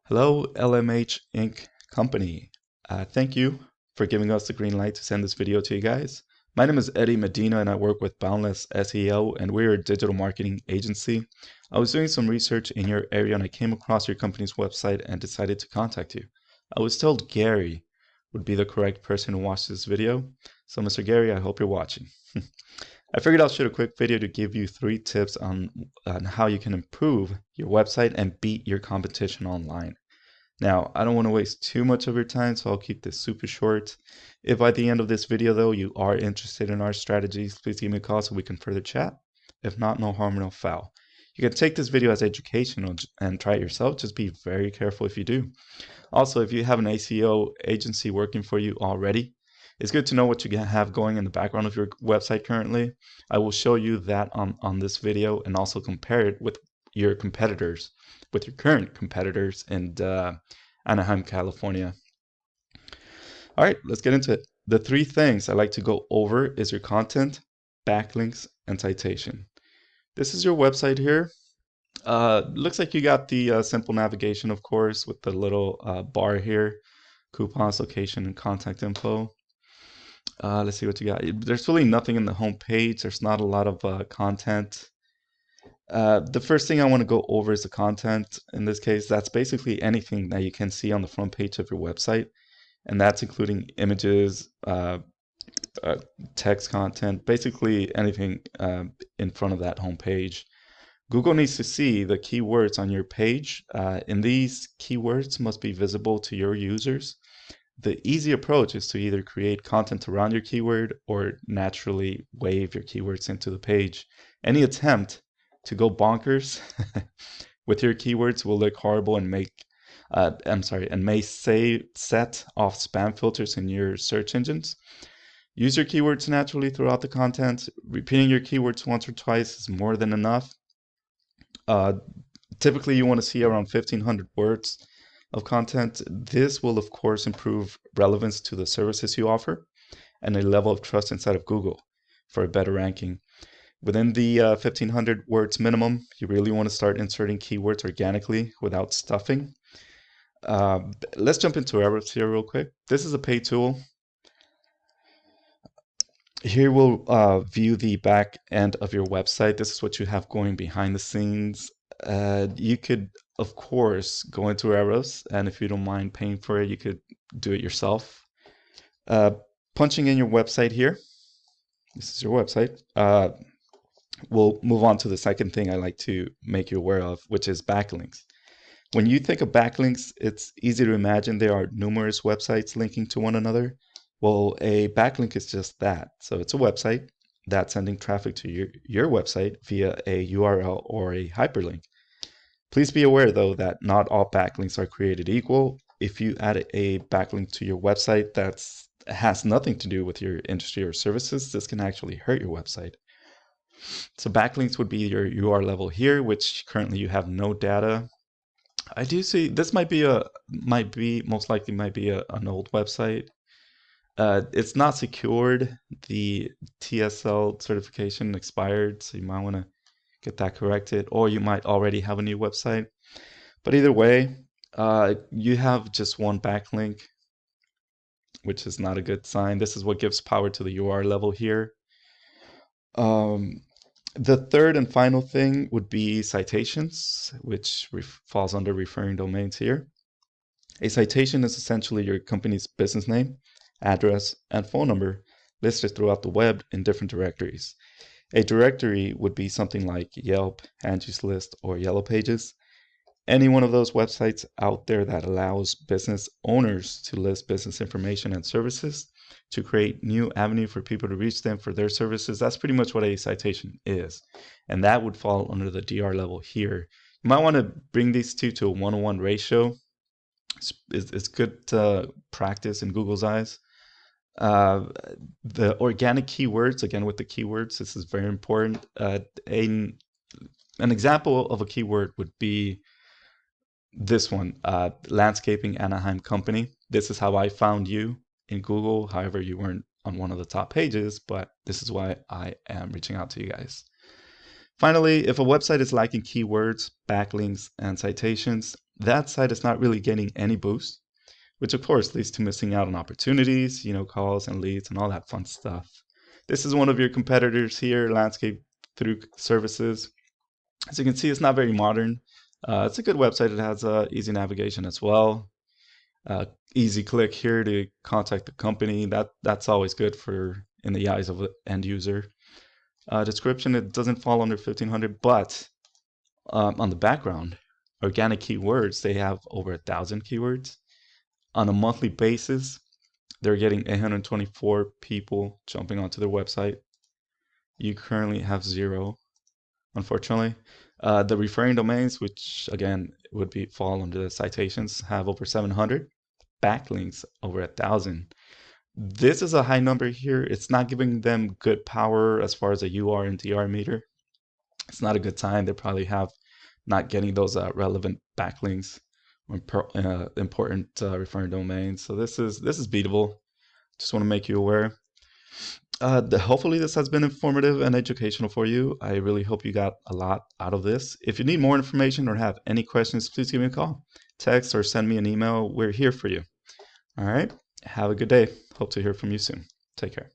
Hello, LMH Inc. company. Thank you for giving us the green light to send this video to you guys. My name is Eddie Medina and I work with Boundless SEO, and we're a digital marketing agency. I was doing some research in your area and I came across your company's website and decided to contact you. I was told Gary would be the correct person to watch this video. So Mr. Gary, I hope you're watching. I figured I'll shoot a quick video to give you 3 tips on how you can improve your website and beat your competition online. Now, I don't want to waste too much of your time, so I'll keep this super short. If by the end of this video, though, you are interested in our strategies, please give me a call so we can further chat. If not, no harm, no foul. You can take this video as educational and try it yourself. Just be very careful if you do. Also, if you have an SEO agency working for you already, it's good to know what you have going in the background of your website currently. I will show you that on this video and also compare it with your competitors, with your current competitors in Anaheim, California. All right, let's get into it. The 3 things I like to go over is your content, backlinks, and citation. This is your website here. Looks like you got the simple navigation, of course, with the little bar here, coupons, location, and contact info. Let's see what you got. There's really nothing in the home page. There's not a lot of content. The first thing I want to go over is the content. In this case, that's basically anything that you can see on the front page of your website, and that's including images, text content, basically anything in front of that home page. Google needs to see the keywords on your page, and these keywords must be visible to your users. The easy approach is to either create content around your keyword or naturally wave your keywords into the page. Any attempt to go bonkers with your keywords will look horrible and may set off spam filters in your search engines. Use your keywords naturally throughout the content. Repeating your keywords once or twice is more than enough. Typically, you want to see around 1,500 words of content. This will, of course, improve relevance to the services you offer and a level of trust inside of Google for a better ranking. Within the 1,500 words minimum, you really want to start inserting keywords organically without stuffing. Let's jump into Ahrefs here real quick. This is a paid tool. Here we'll view the back end of your website. This is what you have going behind the scenes. You could, of course, go into Ahrefs, and if you don't mind paying for it, you could do it yourself. Punching in your website here. This is your website. We'll move on to the second thing I like to make you aware of, which is backlinks. When you think of backlinks, it's easy to imagine there are numerous websites linking to one another. Well, a backlink is just that. So it's a website that's sending traffic to your website via a URL or a hyperlink. Please be aware, though, that not all backlinks are created equal. If you add a backlink to your website that has nothing to do with your industry or services, this can actually hurt your website. So backlinks would be your URL level here, which currently you have no data. I do see this might be an old website. It's not secured. The TSL certification expired, so you might want to get that corrected, or you might already have a new website. But either way, you have just one backlink, which is not a good sign. This is what gives power to the URL level here. The third and final thing would be citations, which falls under referring domains here. A citation is essentially your company's business name, address, and phone number listed throughout the web in different directories. A directory would be something like Yelp, Angie's List, or Yellow Pages. Any one of those websites out there that allows business owners to list business information and services to create new avenue for people to reach them for their services. That's pretty much what a citation is. And that would fall under the DR level here. You might want to bring these two to a 1:1 ratio. It's good practice in Google's eyes. The organic keywords, again with the keywords, this is very important. An example of a keyword would be this one, landscaping Anaheim company. This is how I found you in Google. However, you weren't on one of the top pages, but this is why I am reaching out to you guys. Finally, if a website is lacking keywords, backlinks, and citations, that site is not really getting any boost, which of course leads to missing out on opportunities, calls and leads and all that fun stuff. This is one of your competitors here, Landscape Through Services. As you can see, it's not very modern. It's a good website. It has easy navigation as well. Easy click here to contact the company. That's always good for in the eyes of the end user. Description, it doesn't fall under 1500, but on the background, organic keywords, they have over 1,000 keywords. On a monthly basis, they're getting 824 people jumping onto their website. You currently have 0, unfortunately. The referring domains, which again would fall under the citations, have over 700. Backlinks over 1,000. This is a high number here. It's not giving them good power as far as a UR and DR meter. It's not a good sign. They probably have not getting those relevant backlinks or important referring domains. So this is beatable. Just want to make you aware. Hopefully this has been informative and educational for you. I really hope you got a lot out of this. If you need more information or have any questions, please give me a call, text, or send me an email. We're here for you. All right. Have a good day. Hope to hear from you soon. Take care.